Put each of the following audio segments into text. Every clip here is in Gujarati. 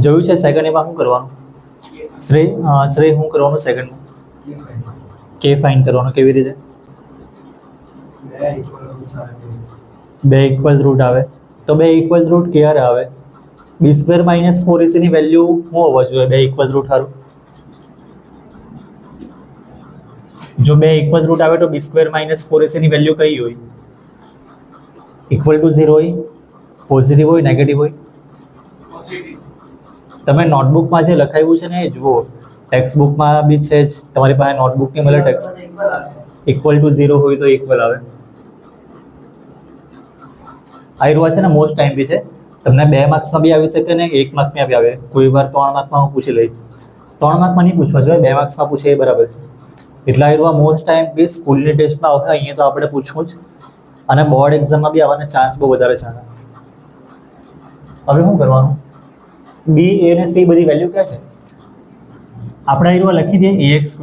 જોયું છે સેકન્ડ એમાં શું કરવાનું? શ્રેય શું કરવાનું સેકન્ડમાં? કે ફાઇન્ડ કરવાનું. કેવી રીતે? બે ઇક્વલ રૂટ આવે તો બે ઇક્વલ રૂટ ક્યારે આવે? b² - 4ac ની વેલ્યુ શું હોવા જોઈએ બે ઇક્વલ રૂટ સારું? જો બે ઇક્વલ રૂટ આવે તો b² - 4ac ની વેલ્યુ કઈ હોય? ઇક્વલ ટુ 0 હોય, પોઝિટિવ હોય, નેગેટિવ હોય? તમે નોટબુકમાં જે લખાવ્યું છે ને એ જુઓ. ટેક્સ્ટ બુકમાં બી છે જ, તમારી પાસે નોટબુકની મળે ટેક્સ્ટ. ઇક્વલ ટુ 0 હોય તો ઇક્વલ આવે. આ રૂઆ છે ને મોસ્ટ ટાઈમ બી છે. તમને 2 માર્ક્સમાં બી આવી શકે ને 1 માર્કમાં બી આવે. કોઈ વાર 3 માર્કમાં હું પૂછી લઈ. 3 માર્કમાં નહીં પૂછવા જોઈએ, 2 માર્ક્સમાં પૂછે એ બરાબર છે. એટલે આ રૂઆ મોસ્ટ ટાઈમ બી સ્કૂલની ટેસ્ટમાં આવશે. અહીંયા તો આપણે પૂછવું જ, અને બોર્ડ એક્ઝામમાં બી આવવાના ચાન્સ બહુ વધારે છે. હવે શું કરવાનું? બી, એ અને સી બધી વેલ્યુ ક્યાં છે? આપણે આ રૂઆ લખી દઈએ ax²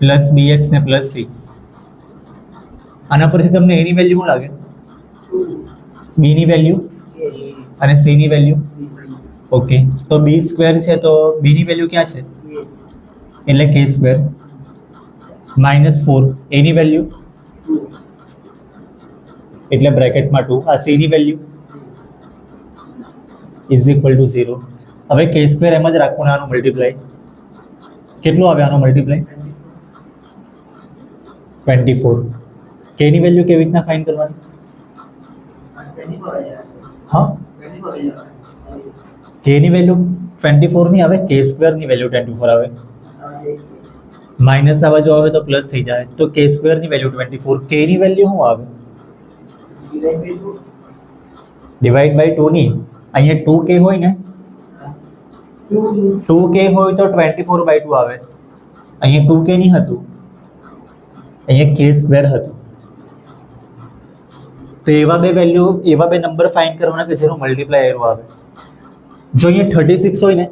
પ્લસ bx ને પ્લસ સી. આના પરથી તમને એની વેલ્યુ શું લાગે? બી ની વેલ્યુ અને સી ની વેલ્યુ. ઓકે, તો b² છે તો બી ની વેલ્યુ ક્યાં છે? એટલે k² -4 એની વેલ્યુ એટલે બ્રેકેટમાં 2. આ સી ની વેલ્યુ ઇઝ ઇક્વલ ટુ 0. હવે k² એમ જ રાખવું, આનું મલ્ટીપ્લાય કેટલું આવે? આનું મલ્ટીપ્લાય 24. k ની વેલ્યુ કેવી રીતના ફાઇન્ડ કરવાની? હા, k ની વેલ્યુ 24 નહીં આવે, k² ની વેલ્યુ 24 આવે. માઇનસ આ બાજુ આવે તો પ્લસ થઈ જાય, તો k² ની વેલ્યુ 24. k ની વેલ્યુ શું આવે? ડિવાઈડ બાય 2 ની. અહીંયા 2k હોય ને, 2k હોય તો 24/2 આવે. અહીંયા 2k નહીં હતું, અહીંયા k² હતું. તો એવા બે વેલ્યુ, એવા બે નંબર ફાઇન્ડ કરવાના કે જેનું મલ્ટીપ્લાય એરો આવે. જો અહીંયા 36 હોય ને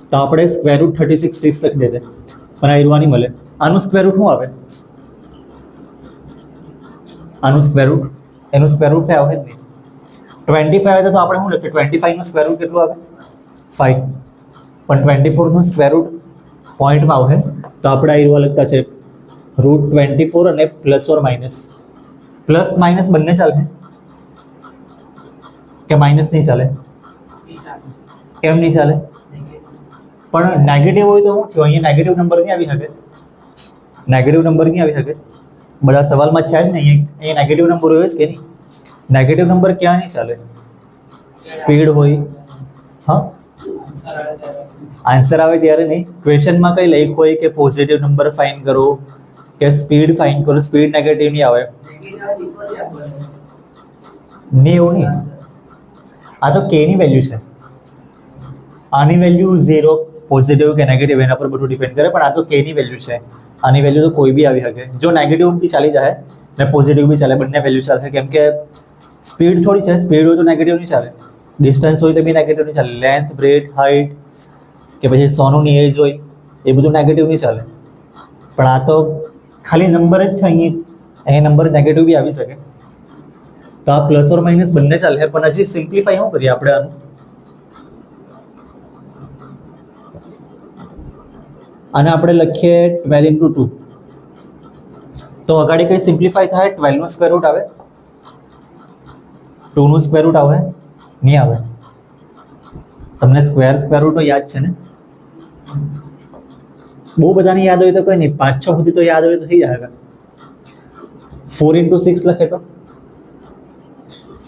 તો આપણે સ્ક્વેર રૂટ 36 લખી દેતે, પણ આ એરવા નહીં મળે. આનું સ્ક્વેર રૂટ શું આવે? આનું સ્ક્વેર રૂટ, એનું સ્ક્વેર રૂટ આવે જ નહીં. 25 આવે તો આપણે શું લખીએ? 25 નું સ્ક્વેર રૂટ કેટલું આવે? 5. પણ 24 નું સ્ક્વેર રૂટ પોઈન્ટમાં આવે તો આપણે આ એરવા લખતા છે √24 અને plus or minus. Plus minus બંને ચાલે કે માઇનસ નહીં ચાલે? કેમ નહીં ચાલે? પણ નેગેટિવ હોય તો શું થયું? અહીંયા નેગેટિવ નંબર નહીં આવી શકે. નેગેટિવ નંબર નહીં આવી શકે. બધા સવાલમાં છે જ ને, અહીંયા નેગેટિવ નંબર હોય જ કે નહીં? નેગેટિવ નંબર ક્યાં નહીં ચાલે? સ્પીડ હોય. હા, આન્સર આવે ત્યારે નહીં. ક્વેશ્ચનમાં કંઈ લખ્યું હોય કે પોઝિટિવ નંબર ફાઇન્ડ કરો કે સ્પીડ ફાઇન્ડ કરો, સ્પીડ નેગેટિવ નહીં આવે નહીં, એવું નહીં. આ તો k ની વેલ્યુ છે. આની વેલ્યુ 0 પોઝિટિવ કે નેગેટિવ એના પર બધું ડિપેન્ડ કરે, પણ આ તો k ની વેલ્યુ છે. આની વેલ્યુ તો કોઈ બી આવી શકે. જો નેગેટિવ બી ચાલી જાય ને પોઝિટિવ બી ચાલે, બંને વેલ્યુ ચાલે. કેમ કે સ્પીડ થોડી છે, સ્પીડ હોય તો નેગેટિવ નહીં ચાલે, ડિસ્ટન્સ હોય તો બી નેગેટિવ નહીં ચાલે, લેન્થ, બ્રેથ, હાઇટ કે પછી સોનુની એજ હોય એ બધું નેગેટિવ નહીં ચાલે. પણ આ તો ખાલી નંબર જ છે. અહીંયા નંબર નેગેટિવ બી આવી શકે. તો આ પ્લસ ઓર માઇનસ બંને ચાલે. પણ હજી સિમ્પ્લિફાઈ શું કરીએ આપણે આનું? આને આપણે લખીએ 12 × 2. તો અગાડી કઈ સિમ્પ્લિફાઈ થાય? 12 નું સ્ક્વેર રૂટ આવે, 2 નું સ્ક્વેર રૂટ આવે? નહીં આવે. તમને સ્ક્વેર રૂટ તો યાદ છે ને? બહુ બધાને યાદ હોય તો કંઈ નહીં, 5-6 સુધી તો યાદ હોય તો થઈ જાય. 4 × 6 લખે તો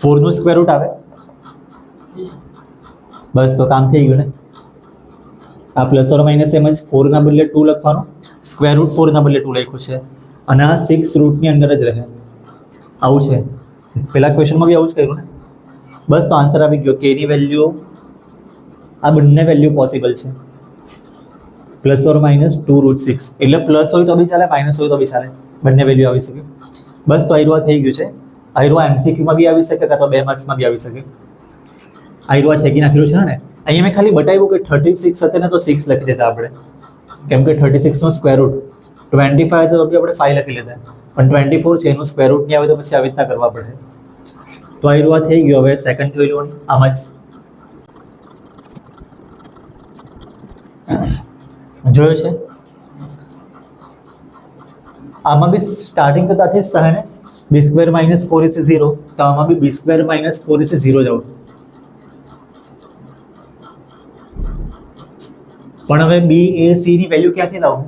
4 નું સ્ક્વેર રૂટ આવે. બસ, તો કામ થઈ ગયું ને. આ પ્લસ ઓર માઇનસ એમ જ 4 ના બદલે 2 લખવાનું, સ્ક્વેર રૂટ 4 ના બદલે 2 લખ્યું છે, અને આ 6 રૂટની અંદર જ રહે. આવું છે. પેલા ક્વેશ્ચનમાં બી આવું જ કર્યું ને. બસ, તો આન્સર આવી ગયો. કે ની વેલ્યુ, આ બંને વેલ્યુ પોસિબલ છે. Plus or minus 2√6. એટલે પ્લસ હોય તો બી ચાલે, માઇનસ હોય તો બી ચાલે, બંને વેલ્યુ આવી શકે. બસ, તો આઈરવા થઈ ગયું છે. આઈરવા MCQમાં બી આવી શકે, કાં તો 2 માર્ક્સમાં બી આવી શકે. આઈરવા છેકી નાખેલું છે ને. અહીંયા મેં ખાલી બતાવ્યું કે 36 હતા ને તો 6 લખી દેતા આપણે, કેમ કે 36 નું સ્ક્વેર રૂટ 25 હતો તો બી આપણે 5 લખી લેતા. પણ 24 છે, એનું સ્ક્વેર રૂટ નહીં આવે તો પછી આવી રીતના કરવા પડે. તો આઈરવા થઈ ગયો. હવે સેકન્ડ જોઈ લો આમ જ. જોયો છે આમાં બી સ્ટાર્ટિંગ કરતાથી જ થાય ને બી સ્ક્વેર માઇનસ 4ac0 તો આમાં બી બી સ્ક્વેર માઇનસ 4ac0 જ આવશે પણ હવે બી એ સી ની વેલ્યુ ક્યાંથી લાવું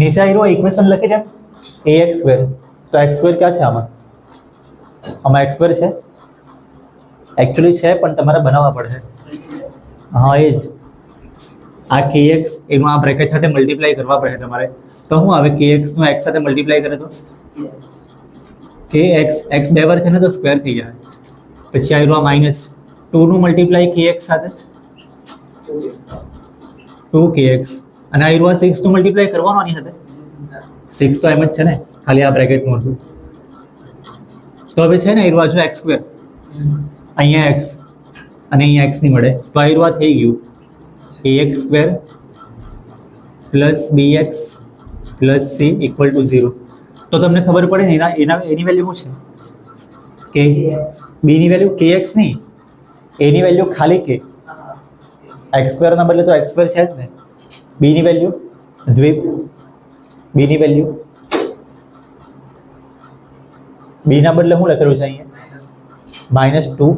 નીચે આવ્યો ઇક્વેશન લખી દે ax સ્ક્વેર તો x સ્ક્વેર ક્યાં છે આમાં x સ્ક્વેર છે એકચ્યુઅલી છે પણ તમારે બનાવવા પડશે હા એ જ આ kx એનું આ બ્રેકેટ સાથે મલ્ટીપ્લાય કરવા પડે તમારે તો શું આવે kx નું x સાથે મલ્ટીપ્લાય કરે તો kx x બે વાર છે ને તો સ્ક્વેર થઈ જાય પછી આવ્યું આ માઇનસ 2 નું મલ્ટીપ્લાય kx સાથે 2kx અને આવ્યું આ 6 નું મલ્ટીપ્લાય કરવાનું આની સાથે 6 તો એમ જ છે ને ખાલી આ બ્રેકેટનું હતું તો હવે છે ને આવ્યું આ જો x સ્ક્વેર અહીંયા x અને અહીંયા x ની મળે તો આવ્યું આ થઈ ગયું ax square plus bx plus c equal to 0 તો તમને ખબર પડે ને એની વેલ્યુ શું છે કે b ની વેલ્યુ kx નહીં એની વેલ્યુ ખાલી k x સ્ક્વેર ના બદલે તો x સ્ક્વેર છે જ ને b ની વેલ્યુ દ્વીપ b ની વેલ્યુ b ના બદલે શું લખેલું છે અહીંયા -2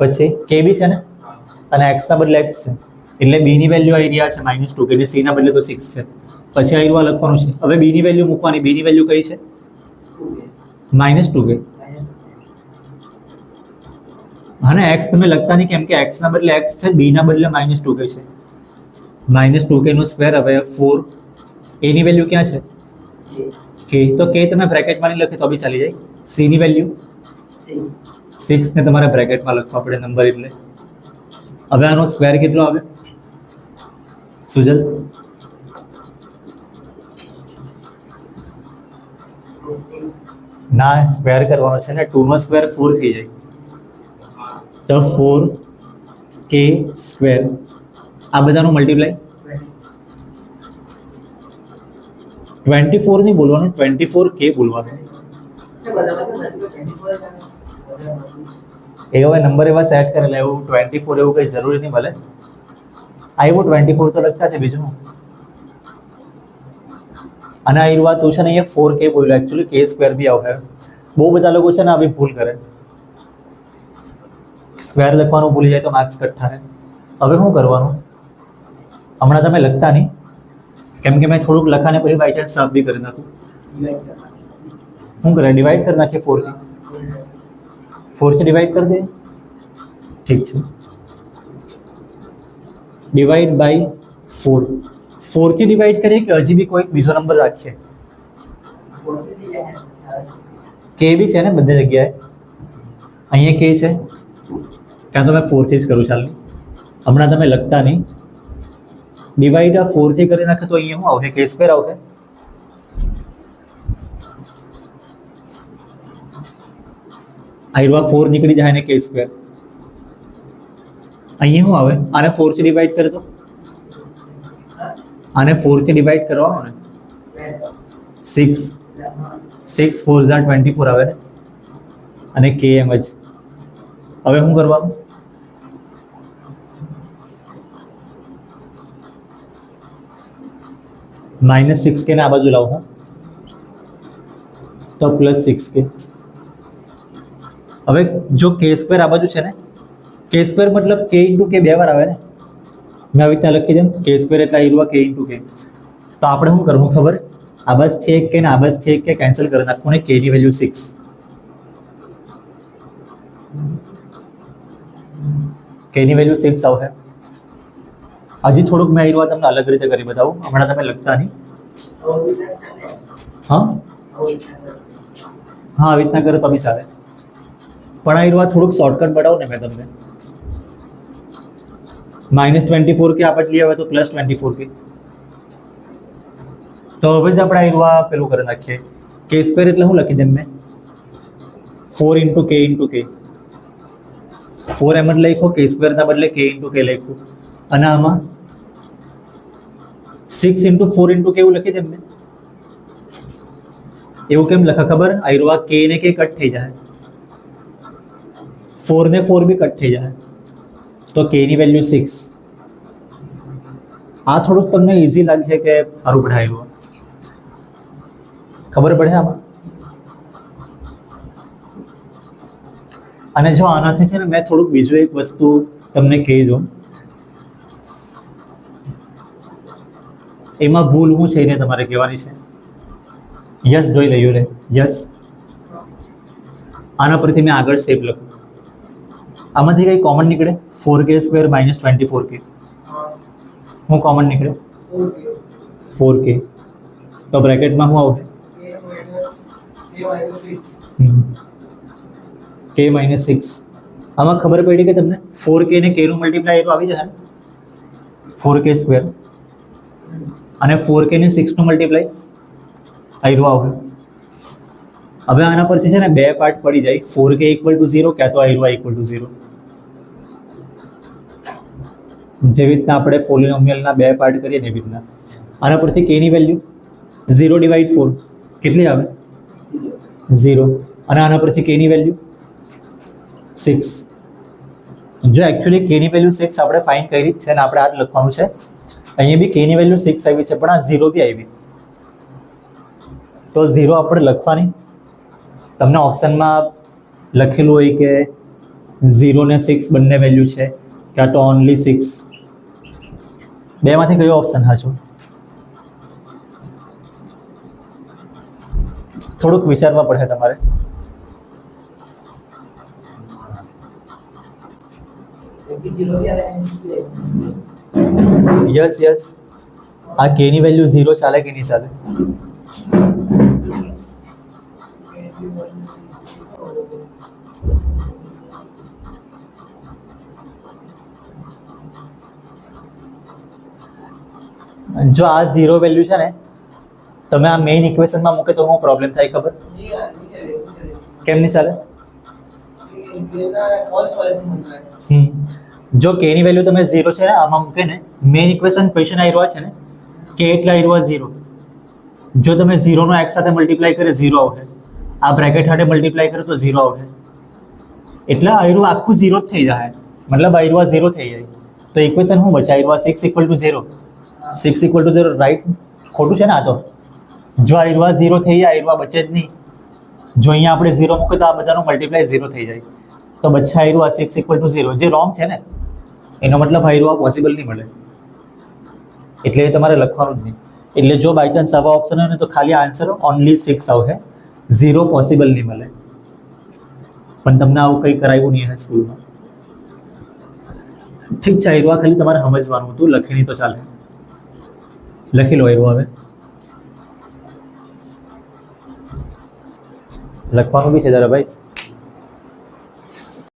પછી k બી છે ને અને x ના બદલે x છે એટલે b ની વેલ્યુ આવી રહ્યા છે -2 કે c ના બદલે તો 6 છે પછી આ લખવાનું છે હવે b ની વેલ્યુ મૂકવાની b ની વેલ્યુ કઈ છે -2k હા ને x તમે લખતા નહીં કેમ કે x ના બદલે x છે b ના બદલે -2k છે -2k નો સ્ક્વેર હવે 4 a ની વેલ્યુ ક્યાં છે k તો k તમે બ્રેકેટમાં નહીં લખે તો બી ચાલી જાય c ની વેલ્યુ 6 ને તમારે બ્રેકેટમાં લખવા પડે નંબર એટલે હવે આનો સ્ક્વેર કેટલો આવે સુજલ ના સ્ક્વેર કરવાનો છે ને 2 નો સ્ક્વેર 4 થઈ જાય તો 4k સ્ક્વેર આ બધાનું મલ્ટીપ્લાય 24 નહીં બોલવાનું 24k બોલવાનું એ હવે નંબર એવા સેટ કરેલા એવું 24 એવું કંઈ જરૂરી નહીં ભલે આવ્યું 24 તો લખતા છે બીજું અને આ વાત તું છે ને અહીંયા 4k બોલ્યો એકચ્યુઅલી k સ્ક્વેર બી આવે બહુ બધા લોકો છે ને આવી ભૂલ કરે સ્ક્વેર લખવાનું ભૂલી જાય તો માર્ક્સ કટ થાય હવે શું કરવાનું હમણાં તમે લખતા નહીં કેમ કે મેં થોડુંક લખાને પછી બાય ચાન્સ સાફ બી કરી નાખું શું કરે ડિવાઈડ કરી નાખીએ 4 થી ડિવાઈડ કરી દે ઠીક છે ડિવાઈડ બાય 4 થી ડિવાઈડ કરીએ કે હજી બી કોઈ બીજો નંબર રાખીએ કે બી છે ને બધી જગ્યાએ અહીંયા કે છે ક્યાં તો મેં 4 થી જ કરું ચાલ હમણાં તમે લખતા નહીં ડિવાઈડ આ 4 થી કરી નાખે તો અહીંયા શું આવશે કે સ્ક્વેર આવશે આ 4 નીકળી જાય ને કે સ્ક્વેર અહીંયા શું આવે આને 4 થી ડિવાઈડ કરે તો આને 4 થી ડિવાઈડ કરવાનો ને 6 4 24 આવે ને અને કે એમ જ હવે શું કરવાનું -6k ને આ બાજુ લાવું તો +6k હવે જો કે સ્ક્વેર આ બાજુ છે ને કે સ્ક્વેર મતલબ k × k બે વાર આવે ને મેં આવી રીતના લખી દઉં કે સ્ક્વેર એટલે આવ્યું k × k તો આપણે શું કરવું ખબર આ બાજુથી એક કે ને આ બાજુથી એક કે કેન્સલ કરી નાખવું ને k ની વેલ્યુ 6 k ની વેલ્યુ 6 આવશે હજી થોડુંક મેં આવી તમને અલગ રીતે કરી બતાવું હમણાં તમે લખતા નહીં હા આવી રીતના કરો તો બી ચાલે પણ આ થોડુંક શોર્ટકટ બતાવું ને મેં તમને -24k આ બદલી આવે તો +24k તો હવે જ આપણે આ પેલું કરી નાખીએ કે સ્ક્વેર એટલે હું લખી દઉં મેં 4 × k × k 4 એમ જ લખ્યો કે સ્ક્વેર ના બદલે k × k લખ્યું અને આમાં 6 × 4 × k એવું લખી દઉં મેં એવું કેમ લખા ખબર આ k ને k કટ થઈ જાય 4 ને 4 બી કટ થઈ જાય તો k ની વેલ્યુ 6 આ થોડુંક તમને ઇઝી લાગે કે સારું પઢાયેલું, ખબર પડે આમાં? અને જો આનાથી છે ને મેં થોડુંક બીજું એક વસ્તુ તમને કહી દઉં, એમાં ભૂલ શું છે એને તમારે કહેવાની છે. યસ જોઈ લઈએ રે, યસ. આના પરથી મેં આગળ સ્ટેપ લખું. આમાંથી કઈ કોમન નીકળે? 4k² - 24k. હું કોમન નીકળે? 4k. તો બ્રેકેટમાં શું આવશે? k - 6. આમાં ખબર પડી કે તમને 4k ને k નું મલ્ટીપ્લાય એટલું આવી જશે ને, 4k², અને 4k ને 6 નું મલ્ટીપ્લાય આયરું આવશે. હવે આના પરથી છે ને બે પાર્ટ પડી જાય, 4k = 0 ક્યાં તો આયરું = 0. જેવી રીતના આપણે પોલિનોમિયલના બે પાર્ટ કરીએ ને એવી રીતના આના પરથી k ની વેલ્યુ 0/4 કેટલી આવે? 0. અને આના પરથી k ની વેલ્યુ 6. જો એકચ્યુઅલી k ની વેલ્યુ 6 આપણે ફાઇન્ડ કરી જ છે ને આપણે આ જ લખવાનું છે. અહીંયા બી k ની વેલ્યુ 6 આવી છે, પણ આ 0 બી આવી, તો 0 આપણે લખવાની. તમને ઓપ્શનમાં લખેલું હોય કે 0 ને 6 બંને વેલ્યુ છે, ક્યાં તો ઓનલી 6. બેમાંથી કયો ઓપ્શન સાચો? થોડુંક વિચારવા પડે તમારે. Yes yes. આ k ની વેલ્યુ 0 ચાલે કે નહીં ચાલે? જો આ 0 વેલ્યુ છે ને તમે આ મેઇન ઇક્વેશનમાં મૂકે તો શું પ્રોબ્લેમ થાય ખબર? કેમ નહીં ચાલે? જો k ની વેલ્યુ તમે 0 છે ને આમાં મૂકે ને, મેઇન ઇક્વેશન ક્વેશ્ચન આવ્યો છે ને k એટલે આવ્યો 0. જો તમે 0 નો x સાથે મલ્ટીપ્લાય કરે 0 આવશે, આ બ્રેકેટ સાથે મલ્ટીપ્લાય કરે તો 0 આવશે, એટલે આવ્યું આખું 0 જ થઈ જાય, મતલબ આવ્યું 0 થઈ જાય. તો ઇક્વેશન શું બચે? આવ્યું 6 = 0. 6 = 0 રાઈટ? ખોટું છે ને આ તો? જો આવ્યું 0 થઈ જાય, આવ્યું બચે જ નહીં. જો અહીંયા આપણે 0 મૂકે તો આ બધાનું મલ્ટીપ્લાય 0 થઈ જાય, તો બચ્ચા આવ્યું 6 = 0, જે રોંગ છે ને એનો મતલબ આવ્યું પોસિબલ નહીં મળે, એટલે એ તમારે લખવાનું જ નહીં. એટલે જો બાય ચાન્સ આવા ઓપ્શન હોય ને તો ખાલી આન્સર ઓનલી 6 આવશે, 0 પોસિબલ નહીં મળે. પણ તમને આવું કંઈ કરાવ્યું નહીં હે સ્કૂલમાં. ઠીક છે, આવ્યું ખાલી તમારે સમજવાનું હતું, લખી નહીં તો ચાલે. લખી લો આવ્યું. હવે લખવાનું બી છે જરા ભાઈ.